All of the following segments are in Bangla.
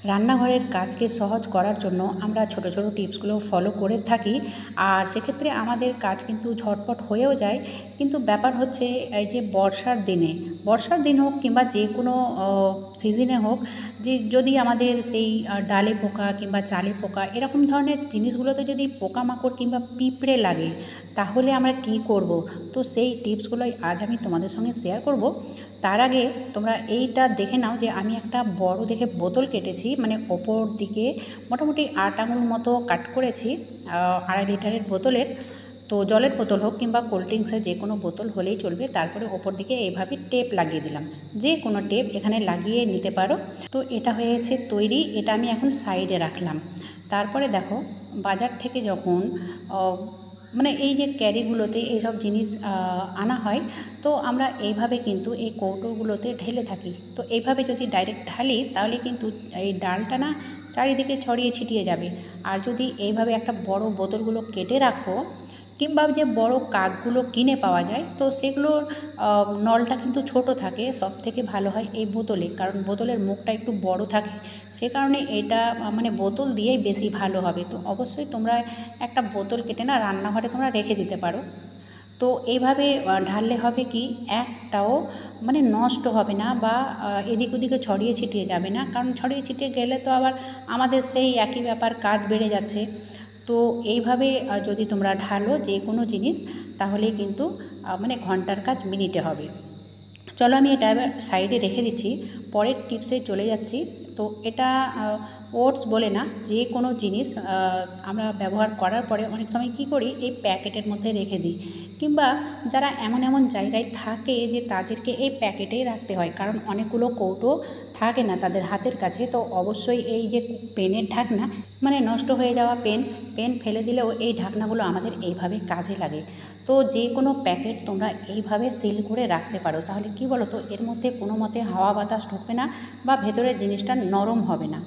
রান্নাঘরের কাজকে সহজ করার জন্য আমরা ছোট ছোট টিপসগুলো ফলো করে থাকি। আর সেক্ষেত্রে আমাদের কাজ কিন্তু ঝটপট হয়েও যায়। কিন্তু ব্যাপার হচ্ছে এই যে বর্ষার দিন হোক কিংবা যে কোনো সিজনে হোক, যে যদি আমাদের সেই ডালে পোকা কিংবা চালে পোকা এরকম ধরনের জিনিসগুলোতে যদি পোকামাকড় কিংবা পিঁপড়ে লাগে, তাহলে আমরা কি করব? তো সেই টিপসগুলোই আজ আমি তোমাদের সঙ্গে শেয়ার করব। তার আগে তোমরা এইটা দেখে নাও যে আমি একটা বড় দেখে বোতল কেটেছি, মানে ওপর দিকে মোটামুটি 8 আঙুল মতো কাট করেছি, 2.5 লিটারের বোতলের। তো জলের বোতল হোক কিংবা কোল্ড ড্রিঙ্কসের যে কোনো বোতল হলেই চলবে। তারপরে ওপর দিকে এইভাবে টেপ লাগিয়ে দিলাম, যে কোনো টেপ এখানে লাগিয়ে নিতে পারো। তো এটা হয়েছে তৈরি, এটা আমি এখন সাইডে রাখলাম। তারপরে দেখো, বাজার থেকে যখন মানে এই যে ক্যারিগুলোতে এইসব জিনিস আনা হয়, তো আমরা এইভাবে কিন্তু এই কৌটোগুলোতে ঢেলে থাকি। তো এইভাবে যদি ডাইরেক্ট ঢালি তাহলে কিন্তু এই ডালটা না চারিদিকে ছড়িয়ে ছিটিয়ে যাবে। আর যদি এইভাবে একটা বড় বোতলগুলো কেটে রাখো কিংবা যে বড় কাকগুলো কিনে পাওয়া যায়, তো সেগুলোর নলটা কিন্তু ছোট থাকে। সব থেকে ভালো হয় এই বোতলে, কারণ বোতলের মুখটা একটু বড় থাকে। সে কারণে এটা মানে বোতল দিয়েই বেশি ভালো হবে। তো অবশ্যই তোমরা একটা বোতল কেটে না রান্নাঘরে তোমরা রেখে দিতে পারো। তো এইভাবে ঢাললে হবে কি, একটাও মানে নষ্ট হবে না বা এদিক ওদিকে ছড়িয়ে ছিটিয়ে যাবে না। কারণ ছড়িয়ে ছিটিয়ে গেলে তো আবার আমাদের সেই একই ব্যাপার, কাজ বেড়ে যাচ্ছে। তো এইভাবে যদি তোমরা ঢালো যে কোনো জিনিস, তাহলে কিন্তু মানে ঘন্টার কাজ মিনিটে হবে। চলো আমি এটা এবার সাইডে রেখে দিচ্ছি, পরের টিপসে চলে যাচ্ছি। তো এটা ওটস বলে না, যে কোনো জিনিস আমরা ব্যবহার করার পরে অনেক সময় কী করি, এই প্যাকেটের মধ্যে রেখে দিই। কিংবা যারা এমন এমন জায়গায় থাকে যে তাদেরকে এই প্যাকেটেই রাখতে হয়, কারণ অনেকগুলো কৌটো থাকে না তাদের হাতের কাছে। তো অবশ্যই এই যে পেনের ঢাকনা, মানে নষ্ট হয়ে যাওয়া পেন ফেলে দিলেও এই ঢাকনাগুলো আমাদের এইভাবে কাজে লাগে। তো যে কোনো প্যাকেট তোমরা এইভাবে সিল করে রাখতে পারো, তাহলে কি বলো তো, এর মধ্যে কোনো মতে হাওয়া বাতাস ঢুকবে না বা ভেতরের জিনিসটা নরম হবে না।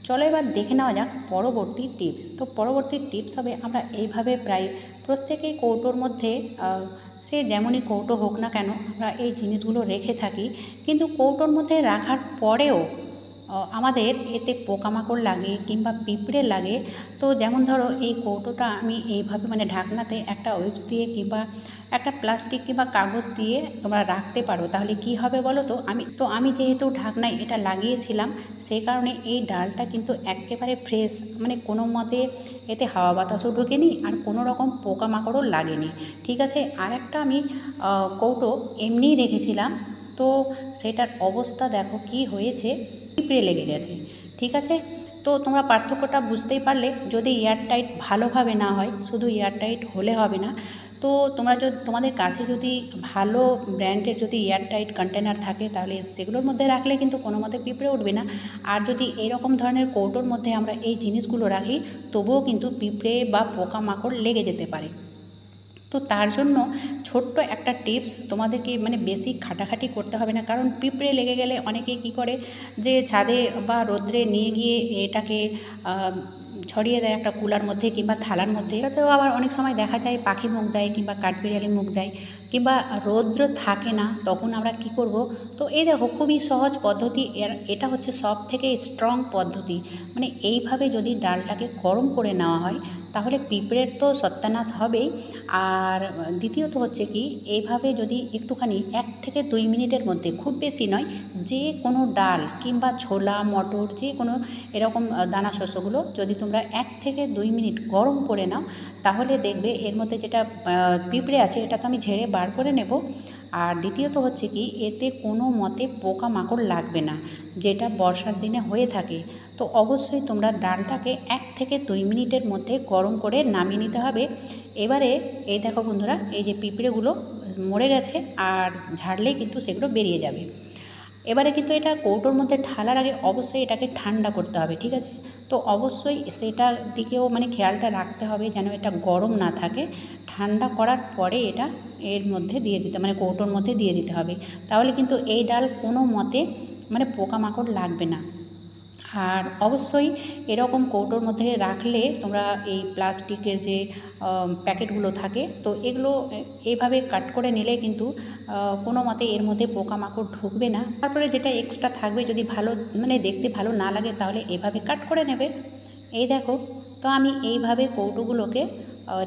চলো এবার দেখে নেওয়া যাক পরবর্তী টিপস। তো পরবর্তী টিপস হবে, আমরা এইভাবে প্রায় প্রত্যেকেই কৌটোর মধ্যে সে যেমনই কৌটো হোক না কেন, আমরা এই জিনিসগুলো রেখে থাকি। কিন্তু কৌটোর মধ্যে রাখার পরেও আমাদের এতে পোকামাকড় লাগে কিংবা পিঁপড়ে লাগে। তো যেমন ধরো, এই কৌটোটা আমি এইভাবে মানে ঢাকনাতে একটা ওয়েবস দিয়ে কিংবা একটা প্লাস্টিক কিংবা কাগজ দিয়ে তোমরা রাখতে পারো। তাহলে কি হবে বলো তো, আমি যেহেতু ঢাকনায় এটা লাগিয়েছিলাম, সেই কারণে এই ডালটা কিন্তু একেবারে ফ্রেশ, মানে কোনো মতে এতে হাওয়া বাতাসও ঢোকেনি আর কোনো রকম পোকামাকড়ও লাগেনি। ঠিক আছে, আর একটা আমি কৌটো এমনিই রেখেছিলাম, তো সেটার অবস্থা দেখো কি হয়েছে, পিঁপড়ে লেগে গেছে। ঠিক আছে, তো তোমরা পার্থক্যটা বুঝতেই পারলে। যদি এয়ারটাইট ভালোভাবে না হয়, শুধু এয়ারটাইট হলে হবে না। তো তোমরা তোমাদের কাছে যদি ভালো ব্র্যান্ডের যদি এয়ারটাইট কন্টেনার থাকে, তাহলে সেগুলোর মধ্যে রাখলে কিন্তু কোনো মতে পিঁপড়ে উঠবে না। আর যদি এরকম ধরনের কৌটোর মধ্যে আমরা এই জিনিসগুলো রাখি, তবুও কিন্তু পিঁপড়ে বা পোকামাকড় লেগে যেতে পারে। তো তার জন্য ছোট্ট একটা টিপস, তোমাদেরকে মানে বেশি খাটাখাটি করতে হবে না। কারণ পিঁপড়ে লেগে গেলে অনেকে কী করে, যে ছাদে বা রোদ্রে নিয়ে গিয়ে এটাকে ছড়িয়ে দেয় একটা কুলার মধ্যে কিংবা থালার মধ্যে। তাতেও আবার অনেক সময় দেখা যায় পাখি মুখ দেয় কিংবা কাঠবিড়ালি মুখ দেয়, কিংবা রৌদ্র থাকে না, তখন আমরা কি করব। তো এই দেখো, খুবই সহজ পদ্ধতি, এটা হচ্ছে সব থেকে স্ট্রং পদ্ধতি। মানে এইভাবে যদি ডালটাকে গরম করে নেওয়া হয়, তাহলে পিঁপড়ের তো সত্যানাশ হবেই। আর দ্বিতীয়ত হচ্ছে কি, এইভাবে যদি একটুখানি 1 থেকে 2 মিনিটের মধ্যে, খুব বেশি নয়, যে কোনো ডাল কিংবা ছোলা মটর যে কোনো এরকম দানা শস্যগুলো যদি তোমরা 1 থেকে 2 মিনিট গরম করে নাও, তাহলে দেখবে এর মধ্যে যেটা পিঁপড়ে আছে এটা তো আমি ঝেড়ে বার করে নেব। আর দ্বিতীয়ত হচ্ছে কি, এতে কোনো মতে পোকামাকড় লাগবে না, যেটা বর্ষার দিনে হয়ে থাকে। তো অবশ্যই তোমরা ডালটাকে 1 থেকে 2 মিনিটের মধ্যে গরম করে নামিয়ে নিতে হবে। এবারে এই দেখো বন্ধুরা, এই যে পিঁপড়েগুলো মরে গেছে, আর ঝাড়লেই কিন্তু সেগুলো বেরিয়ে যাবে। এবারে কিন্তু এটা কৌটোর মধ্যে ঢালার আগে অবশ্যই এটাকে ঠান্ডা করতে হবে। ঠিক আছে, তো অবশ্যই সেটার দিকেও মানে খেয়ালটা রাখতে হবে যেন এটা গরম না থাকে। ঠান্ডা করার পরে এটা এর মধ্যে দিয়ে দিতে, মানে কৌটোর মধ্যে দিয়ে দিতে হবে। তাহলে কিন্তু এই ডাল কোনো মতে মানে পোকামাকড় লাগবে না। আর অবশ্যই এরকম কৌটোর মধ্যে রাখলে তোমরা এই প্লাস্টিকের যে প্যাকেটগুলো থাকে তো এগুলো এইভাবে কাট করে নিলে কিন্তু কোনো মতে এর মধ্যে পোকামাকড় ঢুকবে না। তারপরে যেটা এক্সট্রা থাকবে যদি ভালো মানে দেখতে ভালো না লাগে তাহলে এভাবে কাট করে নেবে। এই দেখো, তো আমি এইভাবে কৌটোগুলোকে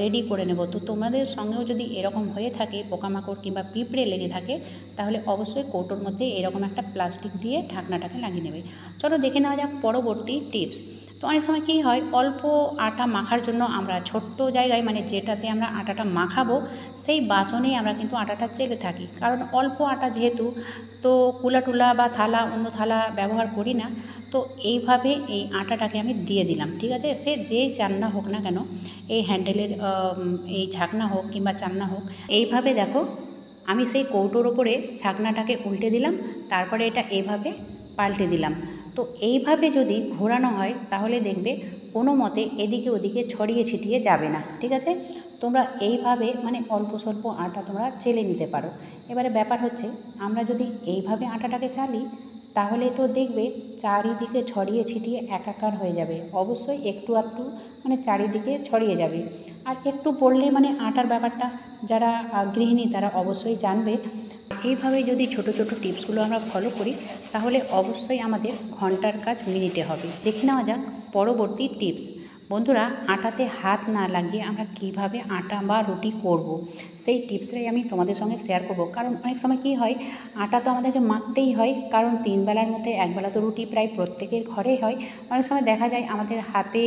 রেডি করে নেব। তো তোমাদের সঙ্গেও যদি এরকম হয়ে থাকে পোকামাকড় কিংবা পিঁপড়ে লেগে থাকে তাহলে অবশ্যই কৌটোর মধ্যে এরকম একটা প্লাস্টিক দিয়ে ঢাকনাটাকে লাগিয়ে নেবে। চলো দেখে নেওয়া যাক পরবর্তী টিপস। তো অনেক সময় কী হয়, অল্প আটা মাখার জন্য আমরা ছোট্ট জায়গায় মানে যেটাতে আমরা আটাটা মাখাবো সেই বাসনেই আমরা কিন্তু আটাটা চেলে থাকি, কারণ অল্প আটা যেহেতু, তো কুলা টুলা বা থালা অন্য থালা ব্যবহার করি না। তো এইভাবে এই আটাটাকে আমি দিয়ে দিলাম, ঠিক আছে, সে যেই চান্না হোক না কেন, এই হ্যান্ডেলের এই ঝাঁকনা হোক কিংবা চান্না হোক, এইভাবে দেখো আমি সেই কৌটোর ওপরে ছাকনাটাকে উল্টে দিলাম, তারপরে এটা এইভাবে পাল্টে দিলাম। তো এইভাবে যদি ঘোরানো হয় তাহলে দেখবে কোনো মতে এদিকে ওদিকে ছড়িয়ে ছিটিয়ে যাবে না, ঠিক আছে। তোমরা এইভাবে মানে অল্প স্বল্প আটা তোমরা চেলে নিতে পারো। এবারে ব্যাপার হচ্ছে, আমরা যদি এইভাবে আটাটাকে চালি তাহলে তো দেখবে চারিদিকে ছড়িয়ে ছিটিয়ে একাকার হয়ে যাবে। অবশ্যই একটু আধটু মানে চারিদিকে ছড়িয়ে যাবে। আর একটু পড়লে মানে আটার ব্যাপারটা যারা গৃহিণী তারা অবশ্যই জানবে। এইভাবে যদি ছোট ছোট টিপসগুলো আমরা ফলো করি তাহলে অবশ্যই আমাদের ঘন্টার কাজ মিনিটে হবে। দেখে নেওয়া যাক পরবর্তী টিপস। বন্ধুরা, আটাতে হাত না লাগিয়ে আমরা কিভাবে আটা বা রুটি করব, সেই টিপসটাই আমি তোমাদের সঙ্গে শেয়ার করব। কারণ অনেক সময় কী হয়, আটা তো আমাদেরকে মাখতেই হয়, কারণ 3 বেলার মধ্যে 1 বেলা তো রুটি প্রায় প্রত্যেকের ঘরেই হয়। অনেক সময় দেখা যায় আমাদের হাতে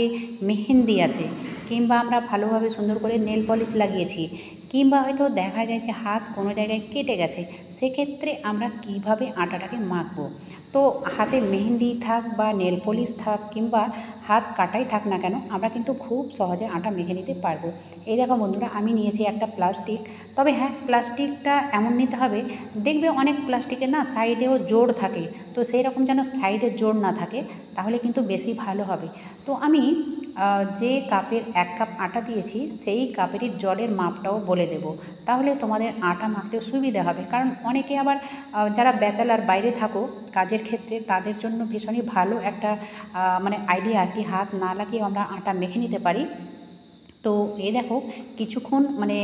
মেহেন্দি আছে, কিংবা আমরা ভালোভাবে সুন্দর করে নেল পলিশ লাগিয়েছি, কিংবা হয়তো দেখা যায় যে হাত কোনো জায়গায় কেটে গেছে। সেক্ষেত্রে আমরা কিভাবে আটাটাকে মাখবো? তো হাতে মেহেন্দি থাক বা নেল পলিশ থাক কিংবা হাত কাটাই থাক না কেন, আমরা কিন্তু খুব সহজে আটা মেখে নিতে পারবো। এই দেখো বন্ধুরা, আমি নিয়েছি একটা প্লাস্টিক। তবে হ্যাঁ, প্লাস্টিকটা এমন নিতে হবে, দেখবে অনেক প্লাস্টিকের না সাইডেও জোড় থাকে, তো সেই রকম যেন সাইডে জোড় না থাকে, তাহলে কিন্তু বেশি ভালো হবে। তো আমি যে কাপের 1 কাপ আটা দিয়েছি সেই কাপেরই জলের মাপটাও বলে দেব, তাহলে তোমাদের আটা মাখতে সুবিধা হবে। কারণ অনেকে আবার যারা ব্যাচেলার বাইরে থাকো কাজের ক্ষেত্রে, তাদের জন্য ভীষণই ভালো একটা মানে আইডিয়া আর কি, হাত না লাগিয়ে আমরা আটা মেখে নিতে পারি। তো এই দেখো, কিছুক্ষণ মানে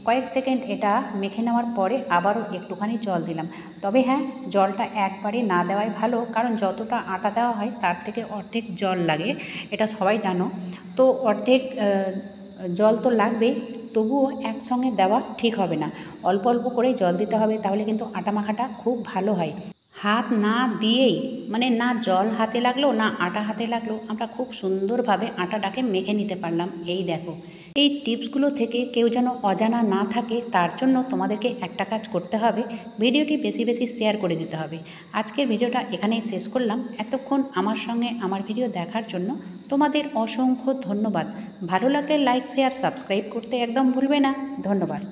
কয়েক সেকেন্ড এটা মেখে নেওয়ার পরে আবারও একটুখানি জল দিলাম। তবে হ্যাঁ, জলটা একবারে না দেওয়াই ভালো, কারণ যতটা আটা দেওয়া হয় তার থেকে অর্ধেক জল লাগে, এটা সবাই জানো। তো অর্ধেক জল তো লাগবেই, তবুও একসঙ্গে দেওয়া ঠিক হবে না, অল্প অল্প করেই জল দিতে হবে, তাহলে কিন্তু আটা মাখাটা খুব ভালো হয়। হাত না দিয়েই মানে না জল হাতে লাগলো না আটা হাতে লাগলো, আমরা খুব সুন্দরভাবে আটাটাকে মেখে নিতে পারলাম। এই দেখো, এই টিপসগুলো থেকে কেউ যেন অজানা না থাকে, তার জন্য তোমাদেরকে একটা কাজ করতে হবে, ভিডিওটি বেশি বেশি শেয়ার করে দিতে হবে। আজকের ভিডিওটা এখানেই শেষ করলাম। এতক্ষণ আমার সঙ্গে আমার ভিডিও দেখার জন্য তোমাদের অসংখ্য ধন্যবাদ। ভালো লাগলে লাইক শেয়ার সাবস্ক্রাইব করতে একদম ভুলবে না। ধন্যবাদ।